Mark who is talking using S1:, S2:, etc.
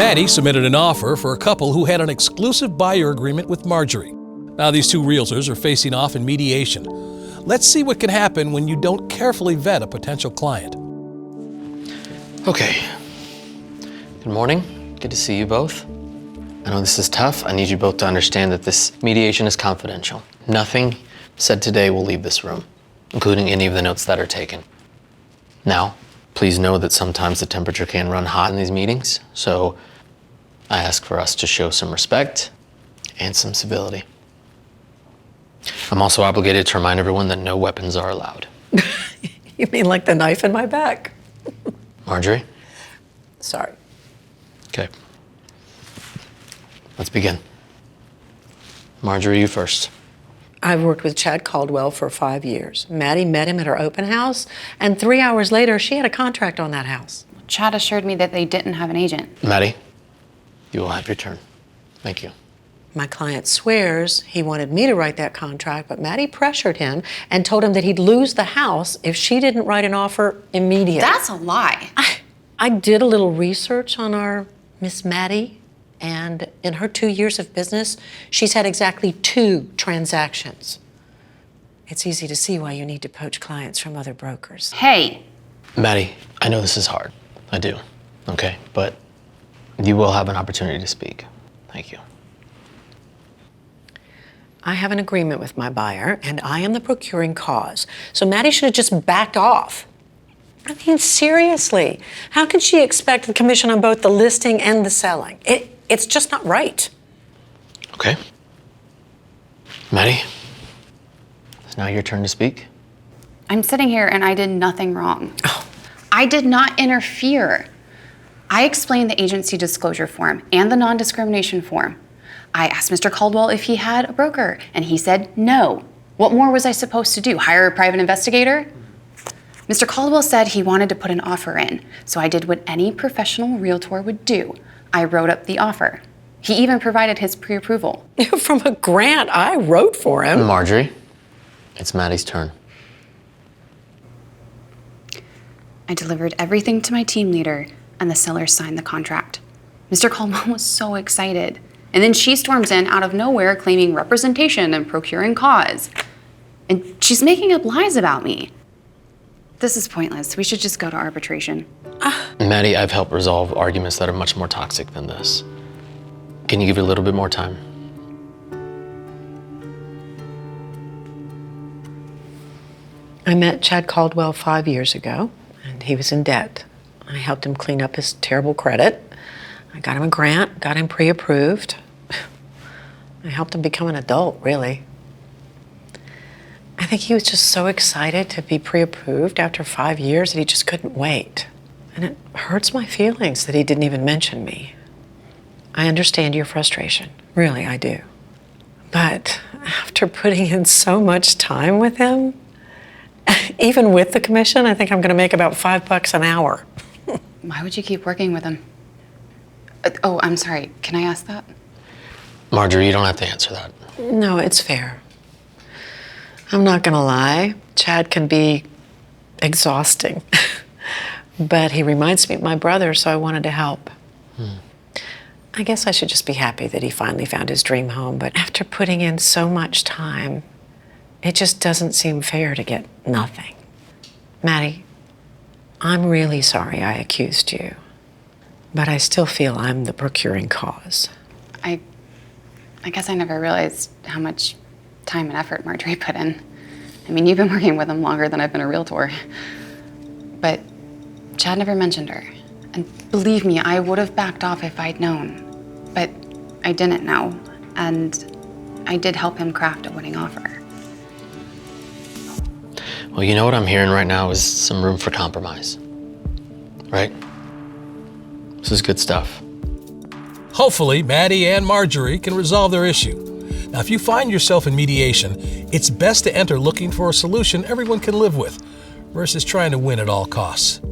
S1: Maddie submitted an offer for a couple who had an exclusive buyer agreement with Marjorie. Now these two realtors are facing off in mediation. Let's see what can happen when you don't carefully vet a potential client.
S2: Okay. Good morning. Good to see you both. I know this is tough. I need you both to understand that this mediation is confidential. Nothing said today will leave this room, including any of the notes that are taken. Now, please know that sometimes the temperature can run hot in these meetings, so I ask for us to show some respect and some civility. I'm also obligated to remind everyone that no weapons are allowed.
S3: You mean like the knife in my back?
S2: Marjorie?
S3: Sorry.
S2: Okay. Let's begin. Marjorie, you first.
S3: I've worked with Chad Caldwell for 5 years. Maddie met him at her open house, and 3 hours later, she had a contract on that house.
S4: Chad assured me that they didn't have an agent.
S2: Maddie, you will have your turn. Thank you.
S3: My client swears he wanted me to write that contract, but Maddie pressured him and told him that he'd lose the house if she didn't write an offer immediately.
S4: That's a lie.
S3: I did a little research on our Miss Maddie, and in her 2 years of business, she's had exactly 2 transactions. It's easy to see why you need to poach clients from other brokers.
S4: Hey.
S2: Maddie, I know this is hard. I do. Okay, but you will have an opportunity to speak. Thank you.
S3: I have an agreement with my buyer, and I am the procuring cause. So Maddie should have just backed off. I mean, seriously, how can she expect the commission on both the listing and the selling? It's just not right.
S2: Okay. Maddie, it's now your turn to speak.
S4: I'm sitting here and I did nothing wrong. I did not interfere. I explained the agency disclosure form and the non-discrimination form. I asked Mr. Caldwell if he had a broker, and he said no. What more was I supposed to do? Hire a private investigator? Mr. Caldwell said he wanted to put an offer in, so I did what any professional realtor would do. I wrote up the offer. He even provided his pre-approval.
S3: From a grant I wrote for him.
S2: Marjorie, it's Maddie's turn.
S4: I delivered everything to my team leader, and the seller signed the contract. Mr. Caldwell was so excited. And then she storms in out of nowhere claiming representation and procuring cause. And she's making up lies about me. This is pointless. We should just go to arbitration.
S2: Maddie, I've helped resolve arguments that are much more toxic than this. Can you give it a little bit more time?
S3: I met Chad Caldwell 5 years ago, and he was in debt. I helped him clean up his terrible credit. I got him a grant, got him pre-approved. I helped him become an adult, really. I think he was just so excited to be pre-approved after 5 years that he just couldn't wait. And it hurts my feelings that he didn't even mention me. I understand your frustration, really, I do. But after putting in so much time with him, even with the commission, I think I'm gonna make about $5 an hour.
S4: Why would you keep working with him? Oh, I'm sorry. Can I ask that?
S2: Marjorie, you don't have to answer that.
S3: No, it's fair. I'm not gonna lie. Chad can be exhausting. But he reminds me of my brother, so I wanted to help. I guess I should just be happy that he finally found his dream home, but after putting in so much time, it just doesn't seem fair to get nothing. Maddie, I'm really sorry I accused you. But I still feel I'm the procuring cause.
S4: I guess I never realized how much time and effort Marjorie put in. I mean, you've been working with him longer than I've been a realtor. But Chad never mentioned her. And believe me, I would have backed off if I'd known. But I didn't know. And I did help him craft a winning offer.
S2: Well, you know what I'm hearing right now is some room for compromise. Right? This is good stuff.
S1: Hopefully, Maddie and Marjorie can resolve their issue. Now, if you find yourself in mediation, it's best to enter looking for a solution everyone can live with versus trying to win at all costs.